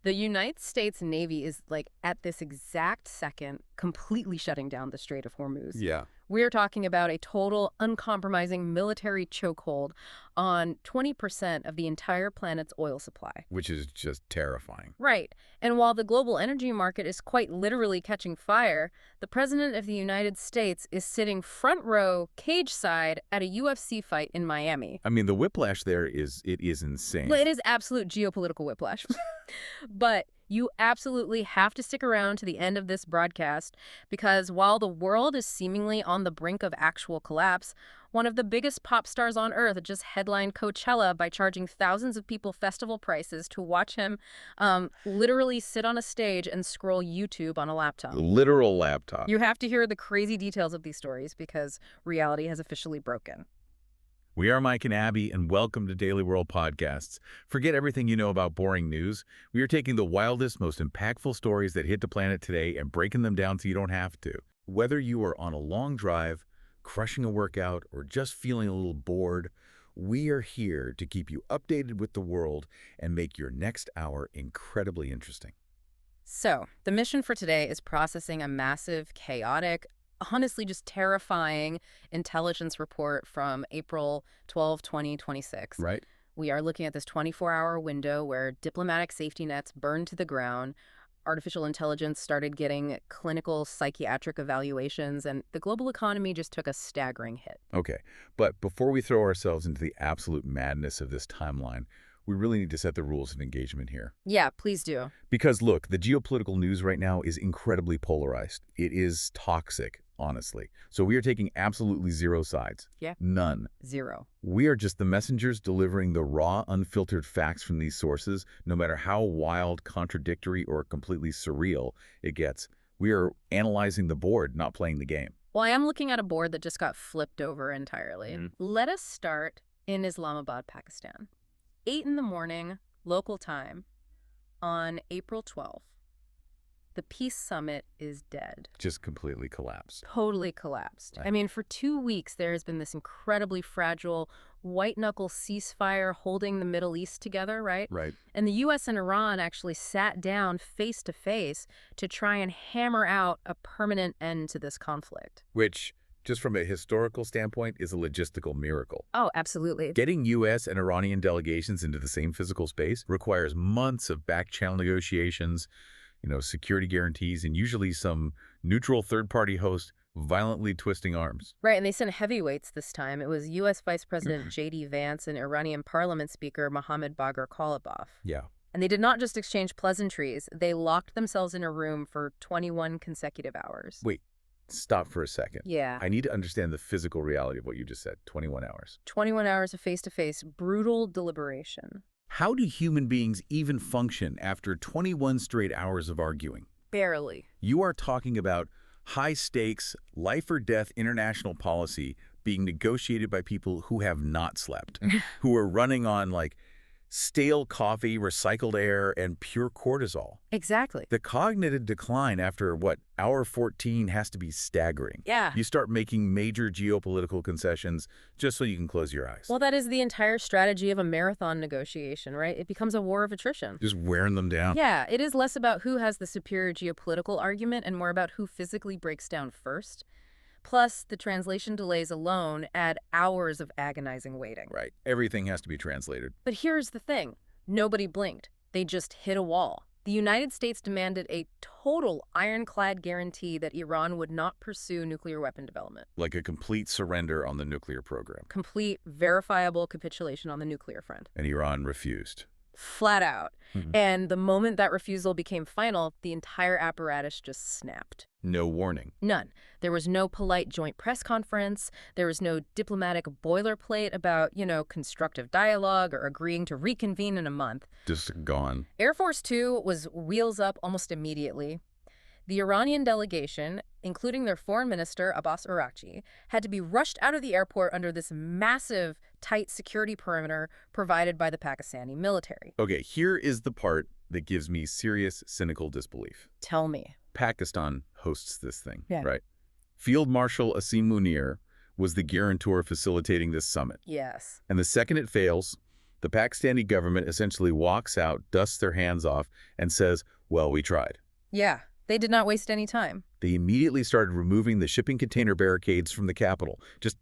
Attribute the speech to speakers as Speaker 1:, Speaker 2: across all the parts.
Speaker 1: The United States Navy is, like, at this exact second, completely shutting down the Strait of Hormuz.
Speaker 2: Yeah.
Speaker 1: We're talking about a total, uncompromising military chokehold on 20% of the entire planet's oil supply.
Speaker 2: Which is just terrifying.
Speaker 1: Right. And while the global energy market is quite literally catching fire, the President of the United States is sitting front row, cage side, at a UFC fight in Miami.
Speaker 2: I mean, the whiplash there is insane.
Speaker 1: Well, it is absolute geopolitical whiplash. But you absolutely have to stick around to the end of this broadcast because while the world is seemingly on the brink of actual collapse, one of the biggest pop stars on earth just headlined Coachella by charging thousands of people festival prices to watch him literally sit on a stage and scroll YouTube on a laptop.
Speaker 2: Literal laptop.
Speaker 1: You have to hear the crazy details of these stories because reality has officially broken.
Speaker 2: We are Mike and Abby, and welcome to Daily World Podcasts. Forget everything you know about boring news. We are taking the wildest, most impactful stories that hit the planet today and breaking them down so you don't have to. Whether you are on a long drive, crushing a workout, or just feeling a little bored, we are here to keep you updated with the world and make your next hour incredibly interesting.
Speaker 1: So, the mission for today is processing a massive, chaotic, honestly just terrifying intelligence report from April 12, 2026.
Speaker 2: Right.
Speaker 1: We are looking at this 24-hour window where diplomatic safety nets burned to the ground, artificial intelligence started getting clinical psychiatric evaluations, and the global economy just took a staggering hit.
Speaker 2: Okay, but before we throw ourselves into the absolute madness of this timeline, we really need to set the rules of engagement here.
Speaker 1: Yeah, please do.
Speaker 2: Because look, the geopolitical news right now is incredibly polarized. It is toxic, honestly. So we are taking absolutely zero sides.
Speaker 1: Yeah.
Speaker 2: None.
Speaker 1: Zero.
Speaker 2: We are just the messengers delivering the raw, unfiltered facts from these sources, no matter how wild, contradictory, or completely surreal it gets. We are analyzing the board, not playing the game.
Speaker 1: Well, I am looking at a board that just got flipped over entirely. Let us start in Islamabad, Pakistan. 8 in the morning, local time, on April 12th. The peace summit is dead.
Speaker 2: Just completely collapsed.
Speaker 1: Totally collapsed.
Speaker 2: Right.
Speaker 1: I mean, for 2 weeks, there has been this incredibly fragile, white-knuckle ceasefire holding the Middle East together, right?
Speaker 2: Right.
Speaker 1: And the U.S. and Iran actually sat down face-to-face to try and hammer out a permanent end to this conflict.
Speaker 2: Which, just from a historical standpoint, is a logistical miracle.
Speaker 1: Oh, absolutely.
Speaker 2: Getting U.S. and Iranian delegations into the same physical space requires months of back-channel negotiations, security guarantees, and usually some neutral third-party host violently twisting arms.
Speaker 1: Right, and they sent heavyweights this time. It was U.S. Vice President J.D. Vance and Iranian Parliament Speaker Mohammad Bagher Khalibaf.
Speaker 2: Yeah.
Speaker 1: And they did not just exchange pleasantries. They locked themselves in a room for 21 consecutive hours.
Speaker 2: Wait, stop for a second.
Speaker 1: Yeah.
Speaker 2: I need to understand the physical reality of what you just said. 21 hours.
Speaker 1: 21 hours of face-to-face, brutal deliberation.
Speaker 2: How do human beings even function after 21 straight hours of arguing?
Speaker 1: Barely.
Speaker 2: You are talking about high-stakes, life-or-death international policy being negotiated by people who have not slept, who are running on, stale coffee, recycled air, and pure cortisol.
Speaker 1: Exactly.
Speaker 2: The cognitive decline after, hour 14 has to be staggering.
Speaker 1: Yeah.
Speaker 2: You start making major geopolitical concessions just so you can close your eyes.
Speaker 1: Well, that is the entire strategy of a marathon negotiation, right? It becomes a war of attrition.
Speaker 2: Just wearing them down.
Speaker 1: Yeah, it is less about who has the superior geopolitical argument and more about who physically breaks down first. Plus, the translation delays alone add hours of agonizing waiting.
Speaker 2: Right. Everything has to be translated.
Speaker 1: But here's the thing. Nobody blinked. They just hit a wall. The United States demanded a total ironclad guarantee that Iran would not pursue nuclear weapon development.
Speaker 2: Like a complete surrender on the nuclear program.
Speaker 1: Complete, verifiable capitulation on the nuclear front.
Speaker 2: And Iran refused.
Speaker 1: Flat out. And the moment that refusal became final, the entire apparatus just snapped.
Speaker 2: No warning.
Speaker 1: None. There was no polite joint press conference. There was no diplomatic boilerplate about, constructive dialogue or agreeing to reconvene in a month.
Speaker 2: Just gone.
Speaker 1: Air Force Two was wheels up almost immediately. The Iranian delegation, including their foreign minister, Abbas Araghchi, had to be rushed out of the airport under this massive, tight security perimeter provided by the Pakistani military.
Speaker 2: Okay, here is the part that gives me serious, cynical disbelief.
Speaker 1: Tell me.
Speaker 2: Pakistan hosts this thing,
Speaker 1: Yeah.
Speaker 2: right? Field Marshal Asim Munir was the guarantor facilitating this summit.
Speaker 1: Yes.
Speaker 2: And the second it fails, The Pakistani government essentially walks out, dusts their hands off, and says, well, we tried.
Speaker 1: Yeah, they did not waste any time.
Speaker 2: They immediately started removing the shipping container barricades from the capital, just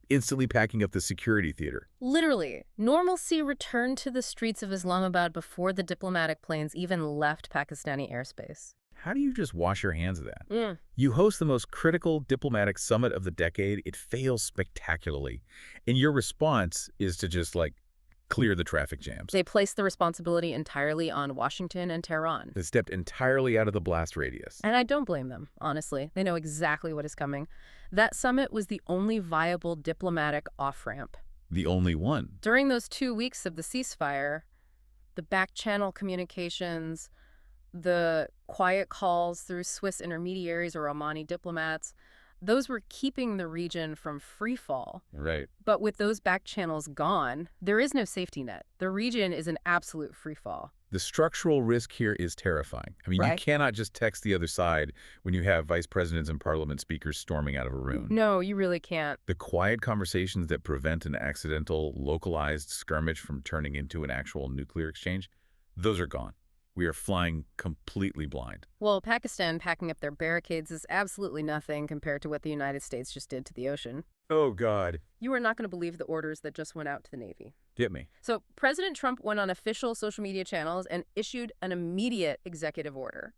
Speaker 2: instantly packing up the security theater.
Speaker 1: Literally, normalcy returned to the streets of Islamabad before the diplomatic planes even left Pakistani airspace.
Speaker 2: How do you just wash your hands of that?
Speaker 1: Mm.
Speaker 2: You host the most critical diplomatic summit of the decade. It fails spectacularly. And your response is to just, clear the traffic jams.
Speaker 1: They placed the responsibility entirely on Washington and Tehran.
Speaker 2: They stepped entirely out of the blast radius.
Speaker 1: And I don't blame them, honestly. They know exactly what is coming. That summit was the only viable diplomatic off-ramp.
Speaker 2: The only one.
Speaker 1: During those 2 weeks of the ceasefire, the back-channel communications, the quiet calls through Swiss intermediaries or Omani diplomats, those were keeping the region from free fall.
Speaker 2: Right.
Speaker 1: But with those back channels gone, there is no safety net. The region is an absolute free fall.
Speaker 2: The structural risk here is terrifying. I mean,
Speaker 1: Right.
Speaker 2: You cannot just text the other side when you have vice presidents and parliament speakers storming out of a room.
Speaker 1: No, you really can't.
Speaker 2: The quiet conversations that prevent an accidental, localized skirmish from turning into an actual nuclear exchange, those are gone. We are flying completely blind.
Speaker 1: Well, Pakistan packing up their barricades is absolutely nothing compared to what the United States just did to the ocean.
Speaker 2: Oh, God.
Speaker 1: You are not going to believe the orders that just went out to the Navy.
Speaker 2: Get me.
Speaker 1: So President Trump went on official social media channels and issued an immediate executive order.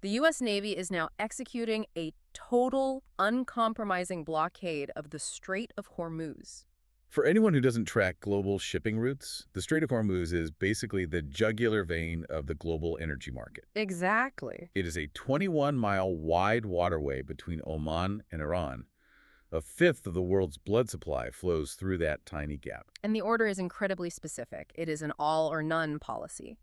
Speaker 1: The U.S. Navy is now executing a total, uncompromising blockade of the Strait of Hormuz.
Speaker 2: For anyone who doesn't track global shipping routes, the Strait of Hormuz is basically the jugular vein of the global energy market.
Speaker 1: Exactly.
Speaker 2: It is a 21-mile wide waterway between Oman and Iran. A fifth of the world's blood supply flows through that tiny gap.
Speaker 1: And the order is incredibly specific. It is an all-or-none policy.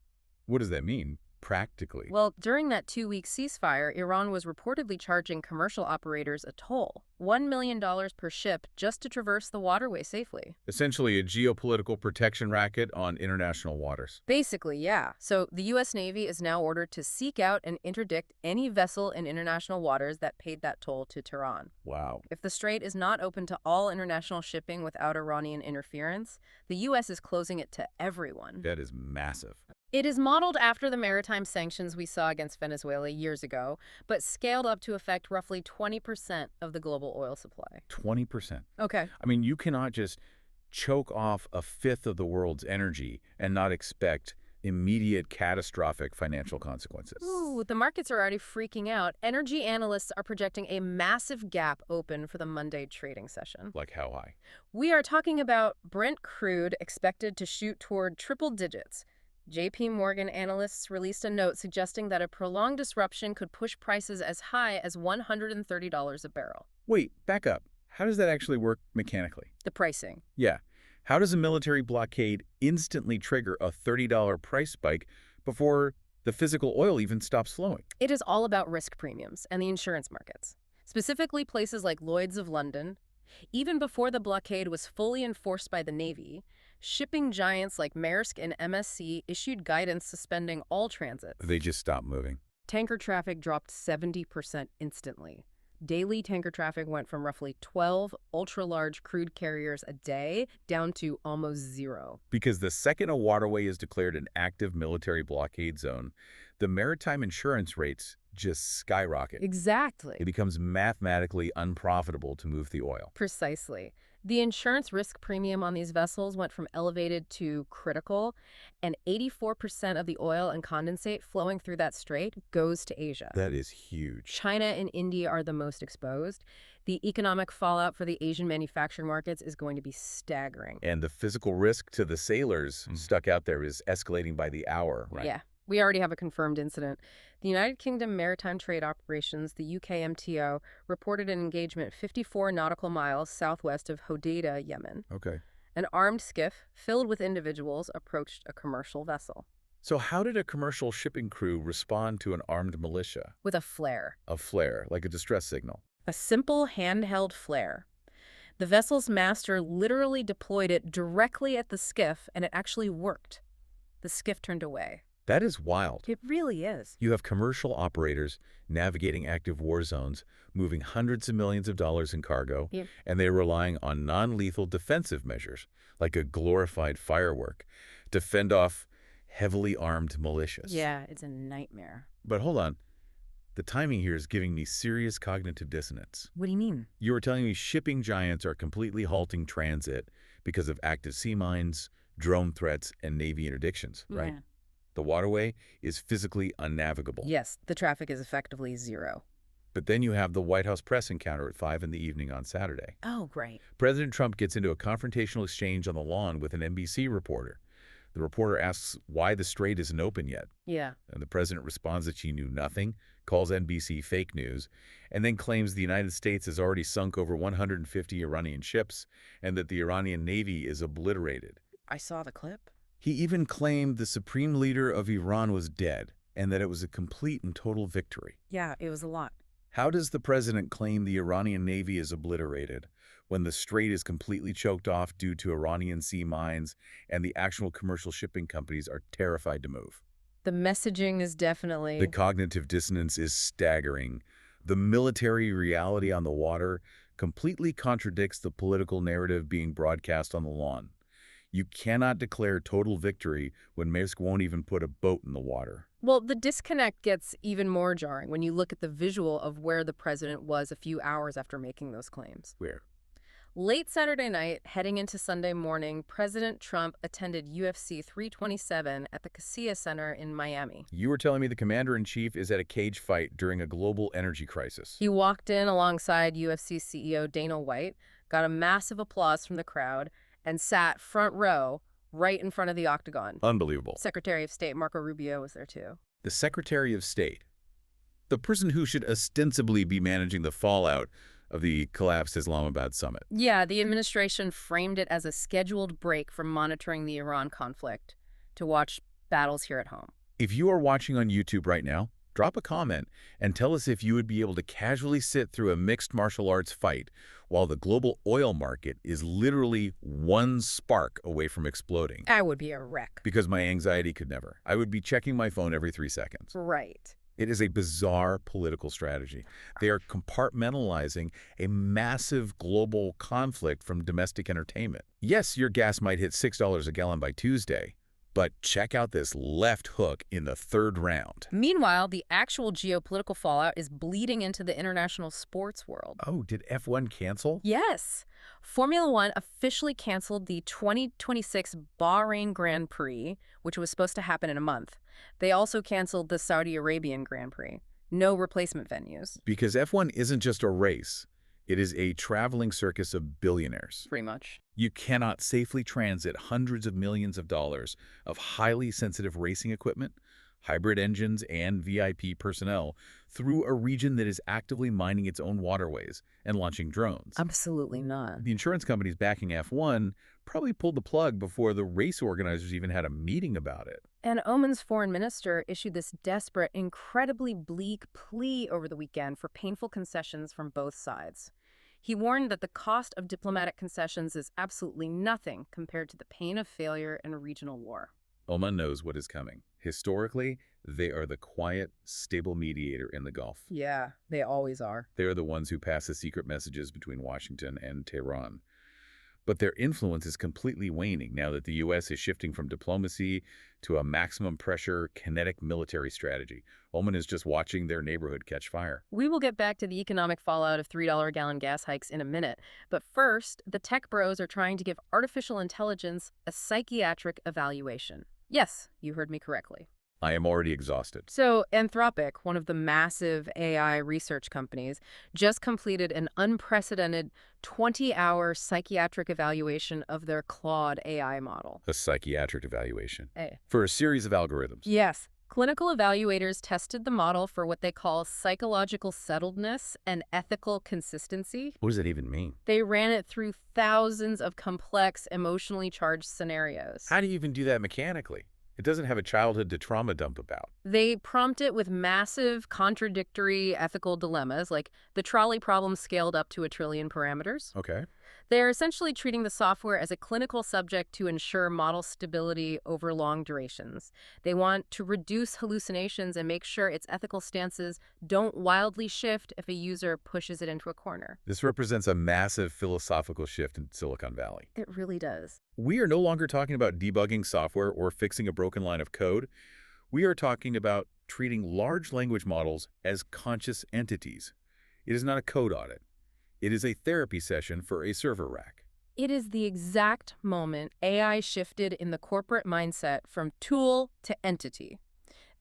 Speaker 2: What does that mean, practically?
Speaker 1: Well, during that 2-week ceasefire, Iran was reportedly charging commercial operators a toll, $1 million per ship, just to traverse the waterway safely.
Speaker 2: Essentially a geopolitical protection racket on international waters.
Speaker 1: Basically, yeah. So the U.S. Navy is now ordered to seek out and interdict any vessel in international waters that paid that toll to Tehran.
Speaker 2: Wow.
Speaker 1: If the strait is not open to all international shipping without Iranian interference, the U.S. is closing it to everyone.
Speaker 2: That is massive.
Speaker 1: It is modeled after the maritime sanctions we saw against Venezuela years ago, but scaled up to affect roughly 20% of the global oil supply.
Speaker 2: 20%.
Speaker 1: Okay.
Speaker 2: I mean, you cannot just choke off a fifth of the world's energy and not expect immediate catastrophic financial consequences.
Speaker 1: Ooh, the markets are already freaking out. Energy analysts are projecting a massive gap open for the Monday trading session.
Speaker 2: Like how high?
Speaker 1: We are talking about Brent crude expected to shoot toward triple digits. JP Morgan analysts released a note suggesting that a prolonged disruption could push prices as high as $130 a barrel.
Speaker 2: Wait, back up. How does that actually work mechanically?
Speaker 1: The pricing.
Speaker 2: Yeah. How does a military blockade instantly trigger a $30 price spike before the physical oil even stops flowing?
Speaker 1: It is all about risk premiums and the insurance markets, specifically places like Lloyd's of London. Even before the blockade was fully enforced by the Navy, shipping giants like Maersk and MSC issued guidance suspending all transit.
Speaker 2: They just stopped moving.
Speaker 1: Tanker traffic dropped 70% instantly. Daily tanker traffic went from roughly 12 ultra-large crude carriers a day down to almost zero.
Speaker 2: Because the second a waterway is declared an active military blockade zone, the maritime insurance rates just skyrocket.
Speaker 1: Exactly.
Speaker 2: It becomes mathematically unprofitable to move the oil.
Speaker 1: Precisely. The insurance risk premium on these vessels went from elevated to critical, and 84% of the oil and condensate flowing through that strait goes to Asia.
Speaker 2: That is huge.
Speaker 1: China and India are the most exposed. The economic fallout for the Asian manufacturing markets is going to be staggering.
Speaker 2: And the physical risk to the sailors stuck out there is escalating by the hour, right?
Speaker 1: Yeah. We already have a confirmed incident. The United Kingdom Maritime Trade Operations, the UKMTO, reported an engagement 54 nautical miles southwest of Hodeidah, Yemen.
Speaker 2: Okay.
Speaker 1: An armed skiff filled with individuals approached a commercial vessel.
Speaker 2: So how did a commercial shipping crew respond to an armed militia?
Speaker 1: With a flare.
Speaker 2: A flare, like a distress signal.
Speaker 1: A simple handheld flare. The vessel's master literally deployed it directly at the skiff, and it actually worked. The skiff turned away.
Speaker 2: That is wild.
Speaker 1: It really is.
Speaker 2: You have commercial operators navigating active war zones, moving hundreds of millions of dollars in cargo,
Speaker 1: Yep.
Speaker 2: and they're relying on non-lethal defensive measures, like a glorified firework, to fend off heavily armed militias.
Speaker 1: Yeah, it's a nightmare.
Speaker 2: But hold on. The timing here is giving me serious cognitive dissonance.
Speaker 1: What do you mean?
Speaker 2: You were telling me shipping giants are completely halting transit because of active sea mines, drone threats, and Navy interdictions, right?
Speaker 1: Yeah.
Speaker 2: The waterway is physically unnavigable.
Speaker 1: Yes, the traffic is effectively zero.
Speaker 2: But then you have the White House press encounter at 5 in the evening on Saturday.
Speaker 1: Oh, great.
Speaker 2: President Trump gets into a confrontational exchange on the lawn with an NBC reporter. The reporter asks why the strait isn't open yet.
Speaker 1: Yeah.
Speaker 2: And the president responds that she knew nothing, calls NBC fake news, and then claims the United States has already sunk over 150 Iranian ships and that the Iranian Navy is obliterated.
Speaker 1: I saw the clip.
Speaker 2: He even claimed the supreme leader of Iran was dead and that it was a complete and total victory.
Speaker 1: Yeah, it was a lot.
Speaker 2: How does the president claim the Iranian Navy is obliterated when the strait is completely choked off due to Iranian sea mines and the actual commercial shipping companies are terrified to move?
Speaker 1: The messaging is definitely...
Speaker 2: The cognitive dissonance is staggering. The military reality on the water completely contradicts the political narrative being broadcast on the lawn. You cannot declare total victory when Maersk won't even put a boat in the water.
Speaker 1: Well, the disconnect gets even more jarring when you look at the visual of where the president was a few hours after making those claims.
Speaker 2: Where?
Speaker 1: Late Saturday night, heading into Sunday morning, President Trump attended UFC 327 at the Coachella Center in Miami.
Speaker 2: You were telling me the commander-in-chief is at a cage fight during a global energy crisis.
Speaker 1: He walked in alongside UFC CEO Dana White, got a massive applause from the crowd, and sat front row right in front of the octagon.
Speaker 2: Unbelievable.
Speaker 1: Secretary of State Marco Rubio was there too.
Speaker 2: The Secretary of State, the person who should ostensibly be managing the fallout of the collapsed Islamabad summit.
Speaker 1: Yeah, the administration framed it as a scheduled break from monitoring the Iran conflict to watch battles here at home.
Speaker 2: If you are watching on YouTube right now, drop a comment and tell us if you would be able to casually sit through a mixed martial arts fight while the global oil market is literally one spark away from exploding.
Speaker 1: I would be a wreck.
Speaker 2: Because my anxiety could never. I would be checking my phone every 3 seconds.
Speaker 1: Right.
Speaker 2: It is a bizarre political strategy. They are compartmentalizing a massive global conflict from domestic entertainment. Yes, your gas might hit $6 a gallon by Tuesday, but check out this left hook in the third round.
Speaker 1: Meanwhile, the actual geopolitical fallout is bleeding into the international sports world.
Speaker 2: Oh, did F1 cancel?
Speaker 1: Yes. Formula One officially canceled the 2026 Bahrain Grand Prix, which was supposed to happen in a month. They also canceled the Saudi Arabian Grand Prix. No replacement venues.
Speaker 2: Because F1 isn't just a race. It is a traveling circus of billionaires.
Speaker 1: Pretty much.
Speaker 2: You cannot safely transit hundreds of millions of dollars of highly sensitive racing equipment, hybrid engines, and VIP personnel through a region that is actively mining its own waterways and launching drones.
Speaker 1: Absolutely not.
Speaker 2: The insurance companies backing F1 probably pulled the plug before the race organizers even had a meeting about it.
Speaker 1: And Oman's foreign minister issued this desperate, incredibly bleak plea over the weekend for painful concessions from both sides. He warned that the cost of diplomatic concessions is absolutely nothing compared to the pain of failure in a regional war.
Speaker 2: Oman knows what is coming. Historically, they are the quiet, stable mediator in the Gulf.
Speaker 1: Yeah, they always are.
Speaker 2: They are the ones who pass the secret messages between Washington and Tehran. But their influence is completely waning now that the U.S. is shifting from diplomacy to a maximum pressure, kinetic military strategy. Oman is just watching their neighborhood catch fire.
Speaker 1: We will get back to the economic fallout of $3 a gallon gas hikes in a minute. But first, the tech bros are trying to give artificial intelligence a psychiatric evaluation. Yes, you heard me correctly.
Speaker 2: I am already exhausted.
Speaker 1: So, Anthropic, one of the massive AI research companies, just completed an unprecedented 20-hour psychiatric evaluation of their Claude AI model.
Speaker 2: A psychiatric evaluation.
Speaker 1: A.
Speaker 2: For a series of algorithms.
Speaker 1: Yes. Clinical evaluators tested the model for what they call psychological settledness and ethical consistency.
Speaker 2: What does that even mean?
Speaker 1: They ran it through thousands of complex, emotionally charged scenarios.
Speaker 2: How do you even do that mechanically? It doesn't have a childhood to trauma dump about.
Speaker 1: They prompt it with massive, contradictory ethical dilemmas, like the trolley problem scaled up to 1 trillion parameters.
Speaker 2: Okay.
Speaker 1: They're essentially treating the software as a clinical subject to ensure model stability over long durations. They want to reduce hallucinations and make sure its ethical stances don't wildly shift if a user pushes it into a corner.
Speaker 2: This represents a massive philosophical shift in Silicon Valley.
Speaker 1: It really does.
Speaker 2: We are no longer talking about debugging software or fixing a broken line of code. We are talking about treating large language models as conscious entities. It is not a code audit. It is a therapy session for a server rack.
Speaker 1: It is the exact moment AI shifted in the corporate mindset from tool to entity.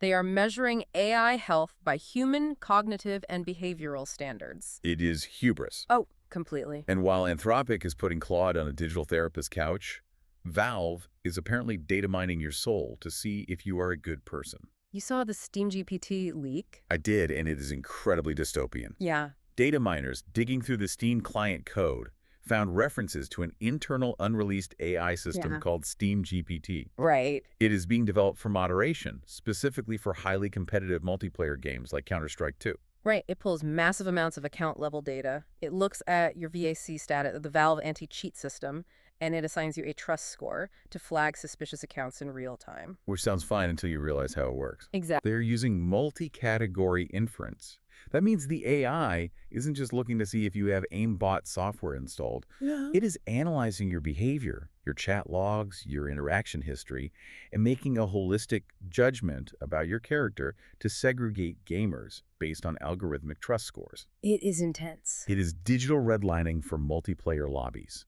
Speaker 1: They are measuring AI health by human, cognitive, and behavioral standards.
Speaker 2: It is hubris.
Speaker 1: Oh, completely.
Speaker 2: And while Anthropic is putting Claude on a digital therapist's couch, Valve is apparently data mining your soul to see if you are a good person.
Speaker 1: You saw the Steam GPT leak?
Speaker 2: I did, and it is incredibly dystopian.
Speaker 1: Yeah.
Speaker 2: Data miners digging through the Steam client code found references to an internal unreleased AI system called Steam GPT.
Speaker 1: Right.
Speaker 2: It is being developed for moderation, specifically for highly competitive multiplayer games like Counter-Strike 2.
Speaker 1: Right. It pulls massive amounts of account-level data. It looks at your VAC status, the Valve anti-cheat system, and it assigns you a trust score to flag suspicious accounts in real time.
Speaker 2: Which sounds fine until you realize how it works.
Speaker 1: Exactly.
Speaker 2: They're using multi-category inference. That means the AI isn't just looking to see if you have aimbot software installed.
Speaker 1: Yeah.
Speaker 2: It is analyzing your behavior, your chat logs, your interaction history, and making a holistic judgment about your character to segregate gamers based on algorithmic trust scores.
Speaker 1: It is intense.
Speaker 2: It is digital redlining for multiplayer lobbies.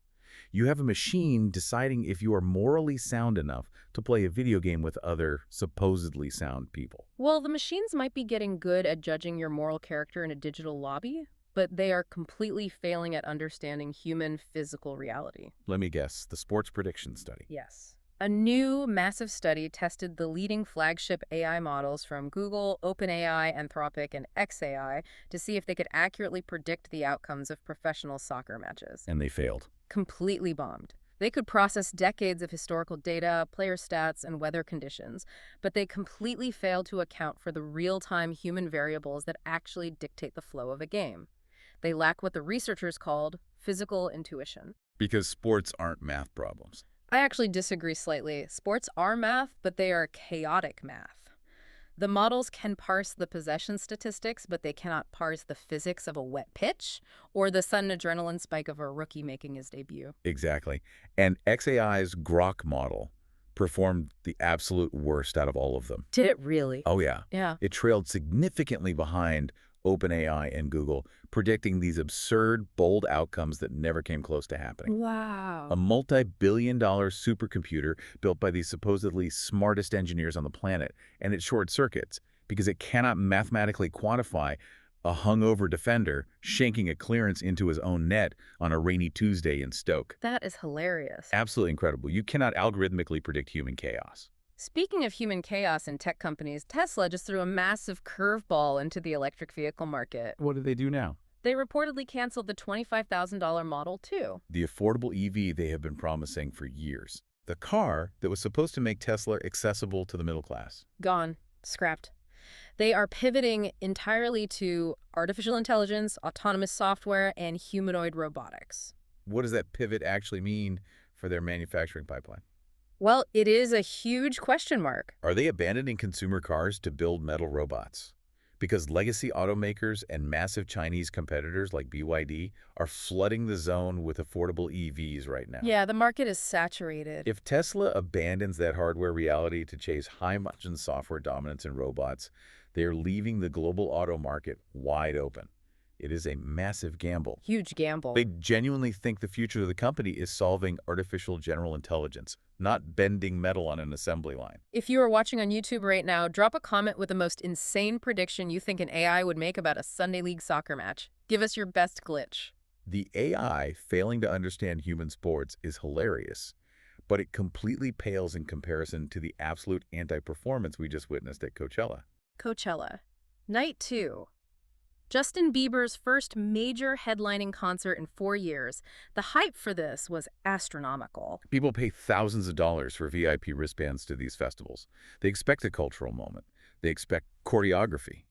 Speaker 2: You have a machine deciding if you are morally sound enough to play a video game with other supposedly sound people.
Speaker 1: Well, the machines might be getting good at judging your moral character in a digital lobby, but they are completely failing at understanding human physical reality.
Speaker 2: Let me guess, the sports prediction study.
Speaker 1: Yes. A new massive study tested the leading flagship AI models from Google, OpenAI, Anthropic, and xAI to see if they could accurately predict the outcomes of professional soccer matches.
Speaker 2: And they failed.
Speaker 1: Completely bombed. They could process decades of historical data, player stats, and weather conditions, but they completely failed to account for the real-time human variables that actually dictate the flow of a game. They lack what the researchers called physical intuition.
Speaker 2: Because sports aren't math problems.
Speaker 1: I actually disagree slightly. Sports are math, but they are chaotic math. The models can parse the possession statistics, but they cannot parse the physics of a wet pitch or the sudden adrenaline spike of a rookie making his debut.
Speaker 2: Exactly. And xAI's Grok model performed the absolute worst out of all of them.
Speaker 1: Did it really?
Speaker 2: Oh, yeah.
Speaker 1: Yeah.
Speaker 2: It trailed significantly behind OpenAI and Google, predicting these absurd, bold outcomes that never came close to happening.
Speaker 1: Wow.
Speaker 2: A multi-billion-dollar supercomputer built by the supposedly smartest engineers on the planet, and it short circuits because it cannot mathematically quantify a hungover defender shanking a clearance into his own net on a rainy Tuesday in Stoke.
Speaker 1: That is hilarious.
Speaker 2: Absolutely incredible. You cannot algorithmically predict human chaos.
Speaker 1: Speaking of human chaos in tech companies, Tesla just threw a massive curveball into the electric vehicle market.
Speaker 2: What do they do now?
Speaker 1: They reportedly canceled the $25,000 Model 2.
Speaker 2: The affordable EV they have been promising for years. The car that was supposed to make Tesla accessible to the middle class.
Speaker 1: Gone. Scrapped. They are pivoting entirely to artificial intelligence, autonomous software, and humanoid robotics.
Speaker 2: What does that pivot actually mean for their manufacturing pipeline?
Speaker 1: Well, it is a huge question mark.
Speaker 2: Are they abandoning consumer cars to build metal robots? Because legacy automakers and massive Chinese competitors like BYD are flooding the zone with affordable EVs right now.
Speaker 1: Yeah, the market is saturated.
Speaker 2: If Tesla abandons that hardware reality to chase high-margin software dominance in robots, they are leaving the global auto market wide open. It is a massive gamble.
Speaker 1: Huge gamble.
Speaker 2: They genuinely think the future of the company is solving artificial general intelligence, not bending metal on an assembly line.
Speaker 1: If you are watching on YouTube right now, drop a comment with the most insane prediction you think an AI would make about a Sunday League soccer match. Give us your best glitch.
Speaker 2: The AI failing to understand human sports is hilarious, but it completely pales in comparison to the absolute anti-performance we just witnessed at Coachella.
Speaker 1: Coachella. Night 2. Justin Bieber's first major headlining concert in 4 years. The hype for this was astronomical.
Speaker 2: People pay thousands of dollars for VIP wristbands to these festivals. They expect a cultural moment. They expect choreography,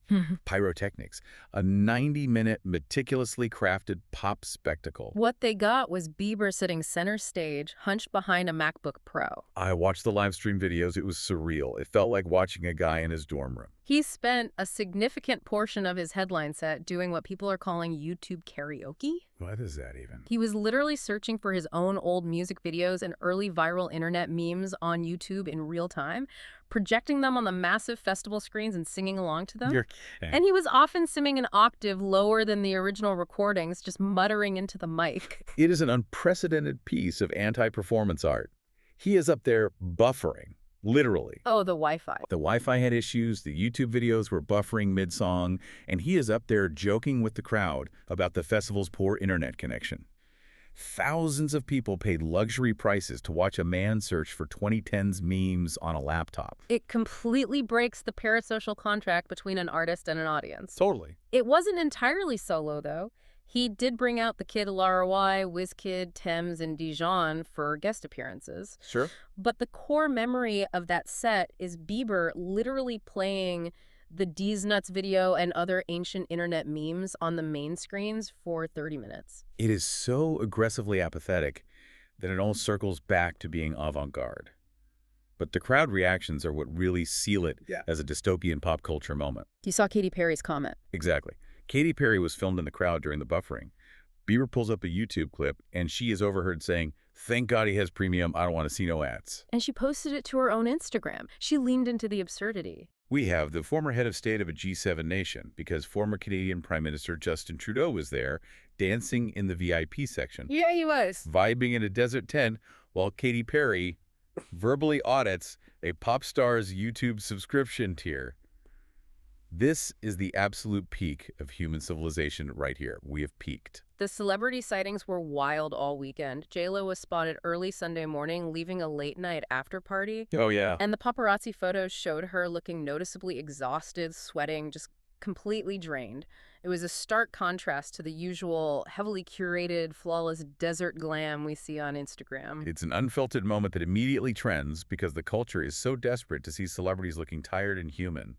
Speaker 2: pyrotechnics, a 90-minute meticulously crafted pop spectacle.
Speaker 1: What they got was Bieber sitting center stage, hunched behind a MacBook Pro.
Speaker 2: I watched the live stream videos. It was surreal. It felt like watching a guy in his dorm room.
Speaker 1: He spent a significant portion of his headline set doing what people are calling YouTube karaoke.
Speaker 2: What is that even?
Speaker 1: He was literally searching for his own old music videos and early viral internet memes on YouTube in real time, projecting them on the massive festival screens and singing along to them.
Speaker 2: You're kidding.
Speaker 1: And he was often singing an octave lower than the original recordings, just muttering into the mic.
Speaker 2: It is an unprecedented piece of anti-performance art. He is up there buffering, literally.
Speaker 1: Oh, the Wi-Fi.
Speaker 2: The Wi-Fi had issues, the YouTube videos were buffering mid-song, and he is up there joking with the crowd about the festival's poor internet connection. Thousands of people paid luxury prices to watch a man search for 2010s memes on a laptop.
Speaker 1: It completely breaks the parasocial contract between an artist and an audience.
Speaker 2: Totally.
Speaker 1: It wasn't entirely solo, though. He did bring out the Kid Laroi, WizKid, Thames, and Dijon for guest appearances.
Speaker 2: Sure.
Speaker 1: But the core memory of that set is Bieber literally playing the D's Nuts video and other ancient internet memes on the main screens for 30 minutes.
Speaker 2: It is so aggressively apathetic that it all circles back to being avant-garde. But the crowd reactions are what really seal it as a dystopian pop culture moment.
Speaker 1: You saw Katy Perry's comment.
Speaker 2: Exactly. Katy Perry was filmed in the crowd during the buffering. Bieber pulls up a YouTube clip, and she is overheard saying, "Thank God he has premium. I don't want to see no ads."
Speaker 1: And she posted it to her own Instagram. She leaned into the absurdity.
Speaker 2: We have the former head of state of a G7 nation, because former Canadian Prime Minister Justin Trudeau was there, dancing in the VIP section.
Speaker 1: Yeah, he was.
Speaker 2: Vibing in a desert tent, while Katy Perry verbally audits a pop star's YouTube subscription tier. This is the absolute peak of human civilization right here. We have peaked.
Speaker 1: The celebrity sightings were wild all weekend. J-Lo was spotted early Sunday morning, leaving a late-night after-party.
Speaker 2: Oh, yeah.
Speaker 1: And the paparazzi photos showed her looking noticeably exhausted, sweating, just completely drained. It was a stark contrast to the usual heavily curated, flawless desert glam we see on Instagram.
Speaker 2: It's an unfiltered moment that immediately trends because the culture is so desperate to see celebrities looking tired and human.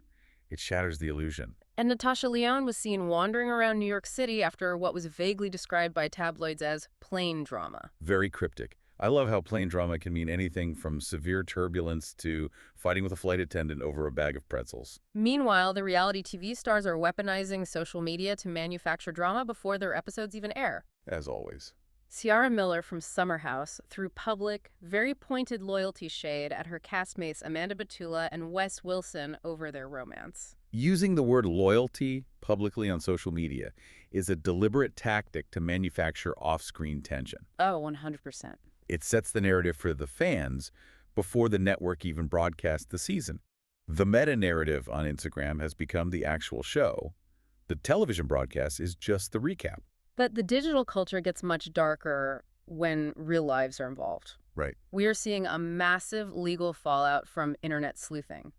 Speaker 2: It shatters the illusion.
Speaker 1: And Natasha Lyonne was seen wandering around New York City after what was vaguely described by tabloids as plane drama.
Speaker 2: Very cryptic. I love how plane drama can mean anything from severe turbulence to fighting with a flight attendant over a bag of pretzels.
Speaker 1: Meanwhile, the reality TV stars are weaponizing social media to manufacture drama before their episodes even air.
Speaker 2: As always.
Speaker 1: Ciara Miller from Summer House threw public, very pointed loyalty shade at her castmates Amanda Batula and Wes Wilson over their romance.
Speaker 2: Using the word loyalty publicly on social media is a deliberate tactic to manufacture off-screen tension.
Speaker 1: Oh, 100%.
Speaker 2: It sets the narrative for the fans before the network even broadcasts the season. The meta-narrative on Instagram has become the actual show. The television broadcast is just the recap.
Speaker 1: But the digital culture gets much darker when real lives are involved.
Speaker 2: Right.
Speaker 1: We are seeing a massive legal fallout from internet sleuthing.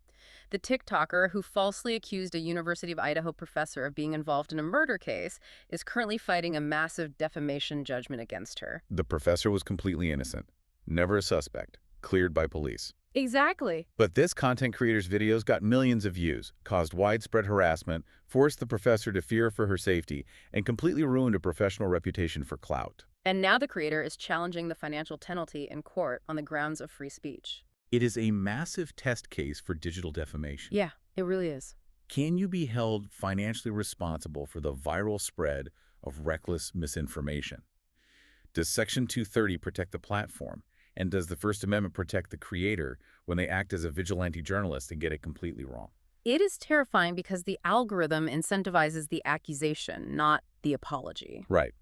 Speaker 1: The TikToker who falsely accused a University of Idaho professor of being involved in a murder case is currently fighting a massive defamation judgment against her.
Speaker 2: The professor was completely innocent, never a suspect, cleared by police.
Speaker 1: Exactly.
Speaker 2: But this content creator's videos got millions of views, caused widespread harassment, forced the professor to fear for her safety, and completely ruined a professional reputation for clout.
Speaker 1: And now the creator is challenging the financial penalty in court on the grounds of free speech.
Speaker 2: It is a massive test case for digital defamation.
Speaker 1: Yeah, it really is.
Speaker 2: Can you be held financially responsible for the viral spread of reckless misinformation? Does Section 230 protect the platform? And does the First Amendment protect the creator when they act as a vigilante journalist and get it completely wrong?
Speaker 1: It is terrifying because the algorithm incentivizes the accusation, not the apology.
Speaker 2: Right.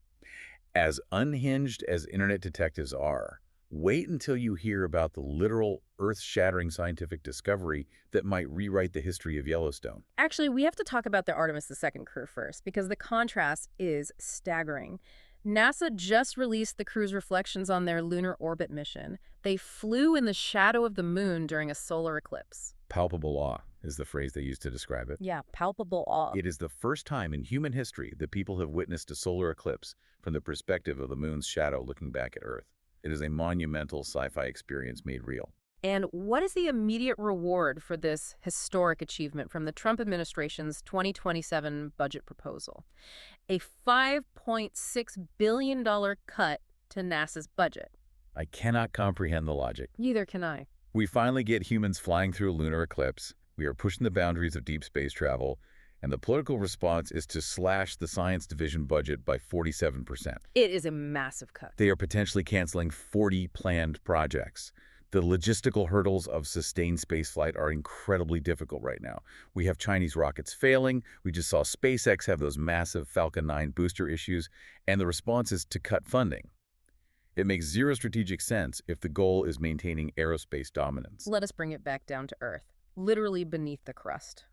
Speaker 2: As unhinged as internet detectives are, wait until you hear about the literal earth-shattering scientific discovery that might rewrite the history of Yellowstone.
Speaker 1: Actually, we have to talk about the Artemis II crew first, because the contrast is staggering. NASA just released the crew's reflections on their lunar orbit mission. They flew in the shadow of the moon during a solar eclipse.
Speaker 2: Palpable awe is the phrase they use to describe it.
Speaker 1: Yeah, palpable awe.
Speaker 2: It is the first time in human history that people have witnessed a solar eclipse from the perspective of the moon's shadow looking back at Earth. It is a monumental sci-fi experience made real.
Speaker 1: And what is the immediate reward for this historic achievement from the Trump administration's 2027 budget proposal? A $5.6 billion cut to NASA's budget.
Speaker 2: I cannot comprehend the logic.
Speaker 1: Neither can I.
Speaker 2: We finally get humans flying through a lunar eclipse. We are pushing the boundaries of deep space travel, and the political response is to slash the science division budget by 47%.
Speaker 1: It is a massive cut.
Speaker 2: They are potentially canceling 40 planned projects. The logistical hurdles of sustained spaceflight are incredibly difficult right now. We have Chinese rockets failing. We just saw SpaceX have those massive Falcon 9 booster issues, and the response is to cut funding. It makes zero strategic sense if the goal is maintaining aerospace dominance.
Speaker 1: Let us bring it back down to Earth, literally beneath the crust.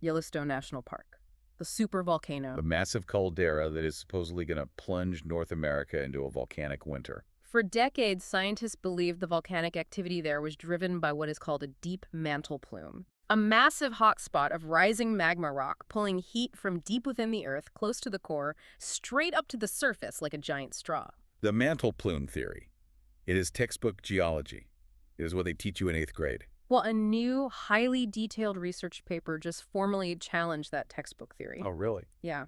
Speaker 1: Yellowstone National Park, the supervolcano.
Speaker 2: A massive caldera that is supposedly going to plunge North America into a volcanic winter.
Speaker 1: For decades, scientists believed the volcanic activity there was driven by what is called a deep mantle plume, a massive hotspot of rising magma rock pulling heat from deep within the Earth, close to the core, straight up to the surface like a giant straw.
Speaker 2: The mantle plume theory. It is textbook geology. It is what they teach you in 8th grade.
Speaker 1: Well, a new, highly detailed research paper just formally challenged that textbook theory.
Speaker 2: Oh, really?
Speaker 1: Yeah.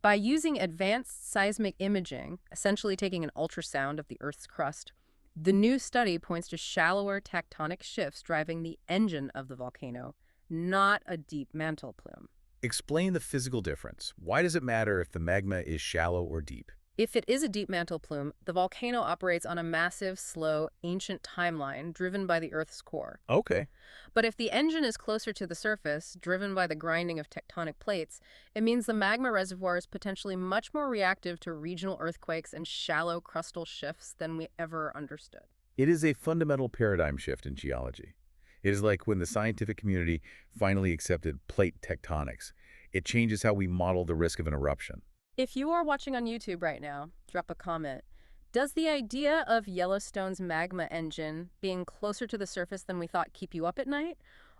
Speaker 1: By using advanced seismic imaging, essentially taking an ultrasound of the Earth's crust, the new study points to shallower tectonic shifts driving the engine of the volcano, not a deep mantle plume.
Speaker 2: Explain the physical difference. Why does it matter if the magma is shallow or deep?
Speaker 1: If it is a deep mantle plume, the volcano operates on a massive, slow, ancient timeline driven by the Earth's core.
Speaker 2: Okay.
Speaker 1: But if the engine is closer to the surface, driven by the grinding of tectonic plates, it means the magma reservoir is potentially much more reactive to regional earthquakes and shallow crustal shifts than we ever understood.
Speaker 2: It is a fundamental paradigm shift in geology. It is like when the scientific community finally accepted plate tectonics. It changes how we model the risk of an eruption.
Speaker 1: If you are watching on YouTube right now, drop a comment. Does the idea of Yellowstone's magma engine being closer to the surface than we thought keep you up at night?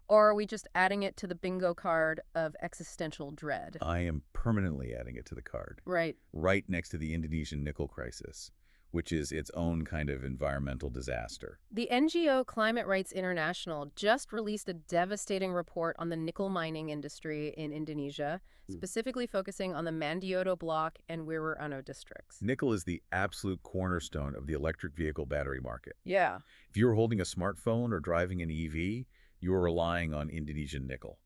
Speaker 1: Or are we just adding it to the bingo card of existential dread?
Speaker 2: I am permanently adding it to the card.
Speaker 1: Right.
Speaker 2: Right next to the Indonesian nickel crisis, which is its own kind of environmental disaster.
Speaker 1: The NGO Climate Rights International just released a devastating report on the nickel mining industry in Indonesia, specifically focusing on the Mandiodo Block and Wirurano districts.
Speaker 2: Nickel is the absolute cornerstone of the electric vehicle battery market.
Speaker 1: Yeah.
Speaker 2: If you're holding a smartphone or driving an EV, you are relying on Indonesian nickel.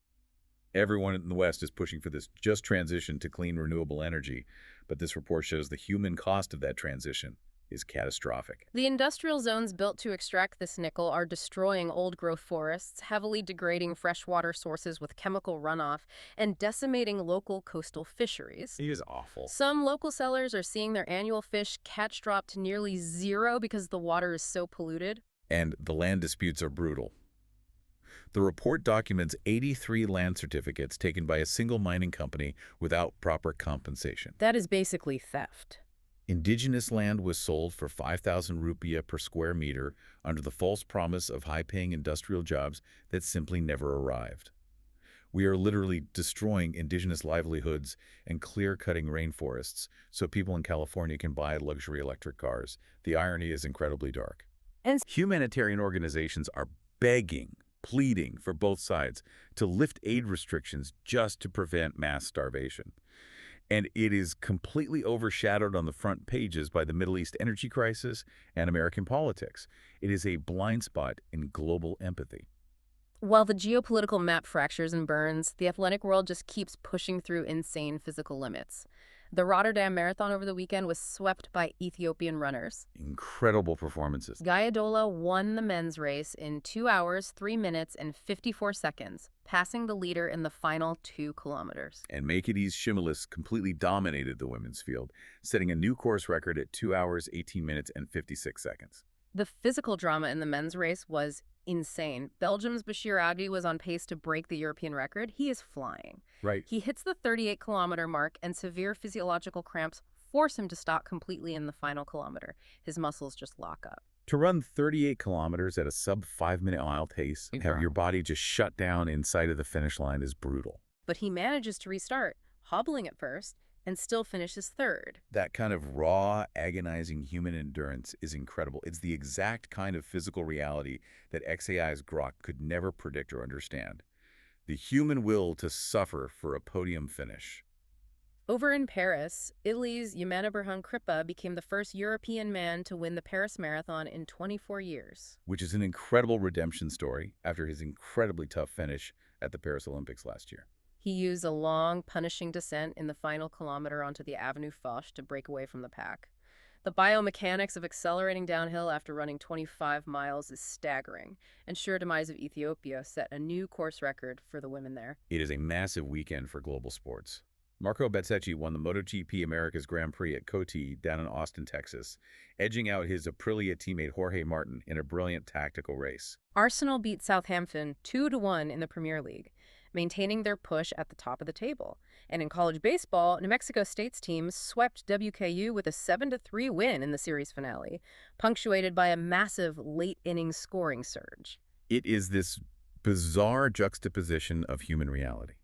Speaker 2: Everyone in the West is pushing for this just transition to clean renewable energy, but this report shows the human cost of that transition is catastrophic.
Speaker 1: The industrial zones built to extract this nickel are destroying old-growth forests, heavily degrading freshwater sources with chemical runoff, and decimating local coastal fisheries.
Speaker 2: It is awful.
Speaker 1: Some local sellers are seeing their annual fish catch drop to nearly zero because the water is so polluted.
Speaker 2: And the land disputes are brutal. The report documents 83 land certificates taken by a single mining company without proper compensation.
Speaker 1: That is basically theft.
Speaker 2: Indigenous land was sold for 5,000 rupiah per square meter under the false promise of high-paying industrial jobs that simply never arrived. We are literally destroying indigenous livelihoods and clear-cutting rainforests so people in California can buy luxury electric cars. The irony is incredibly dark.
Speaker 1: And
Speaker 2: Humanitarian organizations are begging, pleading for both sides to lift aid restrictions just to prevent mass starvation. And it is completely overshadowed on the front pages by the Middle East energy crisis and American politics. It is a blind spot in global empathy.
Speaker 1: while the geopolitical map fractures and burns, the athletic world just keeps pushing through insane physical limits. The Rotterdam Marathon over the weekend was swept by Ethiopian runners.
Speaker 2: Incredible performances.
Speaker 1: Gayadola won the men's race in 2 hours, 3 minutes, and 54 seconds, passing the leader in the final 2 kilometers.
Speaker 2: And Makedy's Shimilis completely dominated the women's field, setting a new course record at 2 hours, 18 minutes, and 56 seconds.
Speaker 1: The physical drama in the men's race was insane. Belgium's Bashir Agdi was on pace to break the European record. He is flying.
Speaker 2: Right.
Speaker 1: He hits the 38-kilometer mark, and severe physiological cramps force him to stop completely in the final kilometer. His muscles just lock up.
Speaker 2: To run 38 kilometers at a sub-5-minute mile pace, have your body just shut down inside of the finish line is brutal.
Speaker 1: But he manages to restart, hobbling at first, and still finishes third.
Speaker 2: That kind of raw, agonizing human endurance is incredible. It's the exact kind of physical reality that XAI's Grok could never predict or understand. The human will to suffer for a podium finish.
Speaker 1: Over in Paris, Italy's Yellowstone became the first European man to win the Paris Marathon in 24 years.
Speaker 2: Which is an incredible redemption story after his incredibly tough finish at the Paris Olympics last year.
Speaker 1: He used a long, punishing descent in the final kilometer onto the Avenue Foch to break away from the pack. The biomechanics of accelerating downhill after running 25 miles is staggering, and sure demise of Ethiopia set a new course record for the women there.
Speaker 2: It is a massive weekend for global sports. Marco Bezzecchi won the MotoGP America's Grand Prix at Coachella down in Austin, Texas, edging out his Aprilia teammate Jorge Martin in a brilliant tactical race.
Speaker 1: Arsenal beat Southampton 2-1 in the Premier League, maintaining their push at the top of the table. And in college baseball, New Mexico State's team swept WKU with a 7-3 win in the series finale, punctuated by a massive late-inning scoring surge.
Speaker 2: It is this bizarre juxtaposition of human reality.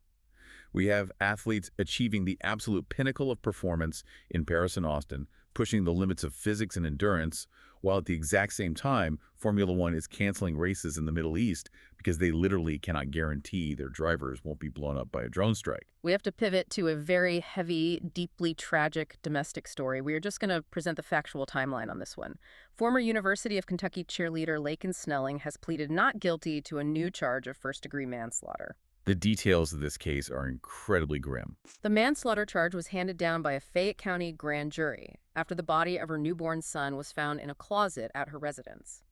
Speaker 2: We have athletes achieving the absolute pinnacle of performance in Paris and Austin, pushing the limits of physics and endurance, while at the exact same time, Formula One is canceling races in the Middle East because they literally cannot guarantee their drivers won't be blown up by a drone strike.
Speaker 1: We have to pivot to a very heavy, deeply tragic domestic story. We are just going to present the factual timeline on this one. Former University of Kentucky cheerleader Larkin Snelling has pleaded not guilty to a new charge of first-degree manslaughter.
Speaker 2: The details of this case are incredibly grim.
Speaker 1: The manslaughter charge was handed down by a Fayette County grand jury after the body of her newborn son was found in a closet at her residence.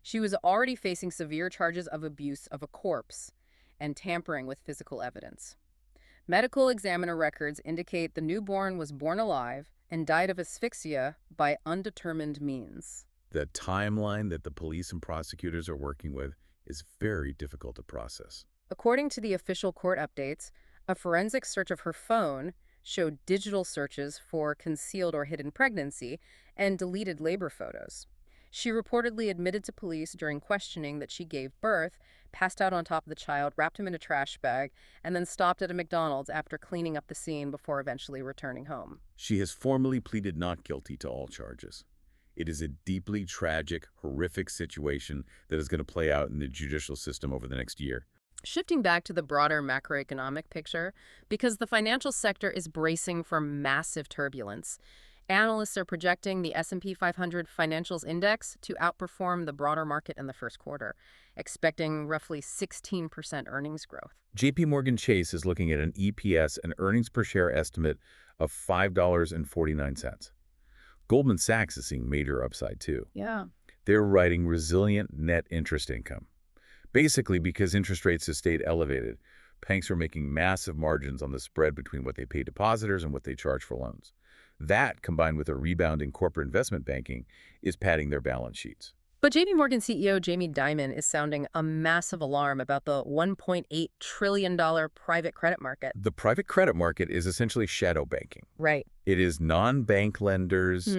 Speaker 1: She was already facing severe charges of abuse of a corpse and tampering with physical evidence. Medical examiner records indicate the newborn was born alive and died of asphyxia by undetermined means.
Speaker 2: The timeline that the police and prosecutors are working with is very difficult to process.
Speaker 1: According to the official court updates, a forensic search of her phone showed digital searches for concealed or hidden pregnancy and deleted labor photos. She reportedly admitted to police during questioning that she gave birth, passed out on top of the child, wrapped him in a trash bag, and then stopped at a McDonald's after cleaning up the scene before eventually returning home.
Speaker 2: She has formally pleaded not guilty to all charges. It is a deeply tragic, horrific situation that is going to play out in the judicial system over the next year.
Speaker 1: Shifting back to the broader macroeconomic picture, because the financial sector is bracing for massive turbulence, analysts are projecting the S&P 500 Financials Index to outperform the broader market in the first quarter, expecting roughly 16% earnings growth.
Speaker 2: JP Morgan Chase is looking at an EPS and earnings per share estimate of $5.49. Goldman Sachs is seeing major upside too.
Speaker 1: Yeah.
Speaker 2: They're writing resilient net interest income. Basically, because interest rates have stayed elevated, banks are making massive margins on the spread between what they pay depositors and what they charge for loans. That, combined with a rebound in corporate investment banking, is padding their balance sheets.
Speaker 1: But JP Morgan CEO Jamie Dimon is sounding a massive alarm about the $1.8 trillion private credit market.
Speaker 2: The private credit market is essentially shadow banking.
Speaker 1: Right.
Speaker 2: It is non-bank lenders,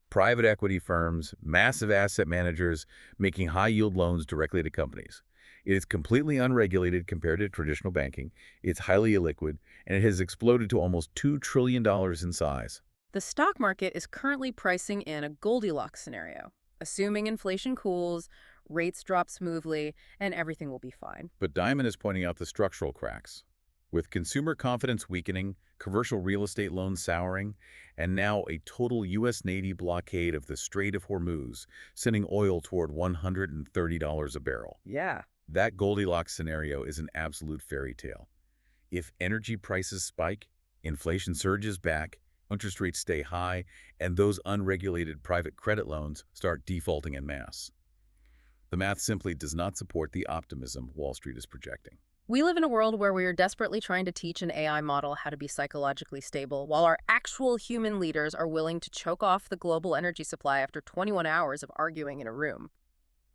Speaker 2: private equity firms, massive asset managers making high-yield loans directly to companies. It is completely unregulated compared to traditional banking. It's highly illiquid, and it has exploded to almost $2 trillion in size.
Speaker 1: The stock market is currently pricing in a Goldilocks scenario, assuming inflation cools, rates drop smoothly, and everything will be fine.
Speaker 2: But Dimon is pointing out the structural cracks. With consumer confidence weakening, commercial real estate loans souring, and now a total U.S. Navy blockade of the Strait of Hormuz, sending oil toward $130 a barrel.
Speaker 1: Yeah.
Speaker 2: That Goldilocks scenario is an absolute fairy tale. If energy prices spike, inflation surges back, interest rates stay high, and those unregulated private credit loans start defaulting en masse. The math simply does not support the optimism Wall Street is projecting.
Speaker 1: We live in a world where we are desperately trying to teach an AI model how to be psychologically stable, while our actual human leaders are willing to choke off the global energy supply after 21 hours of arguing in a room.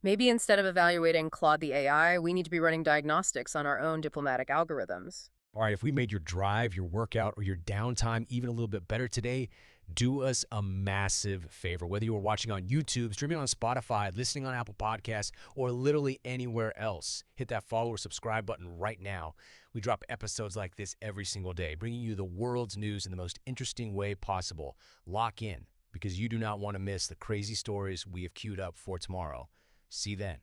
Speaker 1: Maybe instead of evaluating Claude AI, we need to be running diagnostics on our own diplomatic algorithms.
Speaker 3: All right, if we made your drive, your workout, or your downtime even a little bit better today, do us a massive favor. Whether you were watching on YouTube, streaming on Spotify, listening on Apple Podcasts, or literally anywhere else, hit that follow or subscribe button right now. We drop episodes like this every single day, bringing you the world's news in the most interesting way possible. Lock in, because you do not want to miss the crazy stories we have queued up for tomorrow. See you then.